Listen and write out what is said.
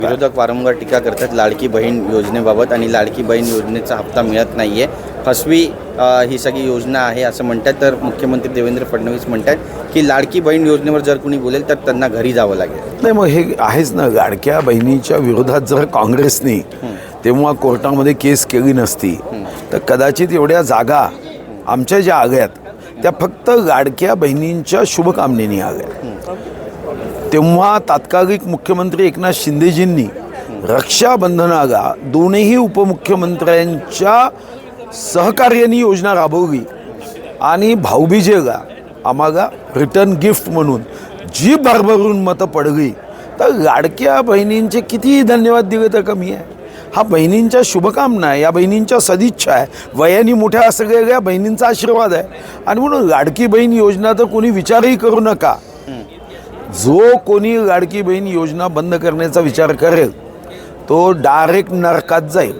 विरोधक वारंवार टीका करतात लाडकी बहीण योजनेबाबत आणि लाडकी बहीण योजनेचा हप्ता मिळत नाही आहे, फसवी ही सगळी योजना आहे असं म्हणतात. तर मुख्यमंत्री देवेंद्र फडणवीस म्हणतात की लाडकी बहीण योजनेवर जर कोणी बोलेल तर त्यांना घरी जावं लागेल. नाही, मग हे आहेच ना, लाडक्या बहिणीच्या विरोधात जर काँग्रेसने तेव्हा कोर्टामध्ये केस केली नसती तर कदाचित एवढ्या जागा आमच्या ज्या आल्यात त्या फक्त लाडक्या बहिणींच्या शुभकामनेने आल्या. तेव्हा तात्कालिक मुख्यमंत्री एकनाथ शिंदेजींनी रक्षाबंधनाला दोनही उपमुख्यमंत्र्यांच्या सहकार्याने योजना राबवली आणि भाऊबीजेला आम्हाला रिटर्न गिफ्ट म्हणून जी भरभरून मतं पडली. तर लाडक्या बहिणींचे कितीही धन्यवाद दिले तर कमी आहे. हा बहिणींच्या शुभकामना आहे, या बहिणींच्या सदिच्छा आहे, वयाने मोठ्या असलेल्या बहिणींचा आशीर्वाद आहे. आणि म्हणून लाडकी बहीण योजना तर कोणी विचारही करू नका. जो कोणी लाडकी बहीण योजना बंद करण्याचा विचार करेल तो डायरेक्ट नरकात जाईल.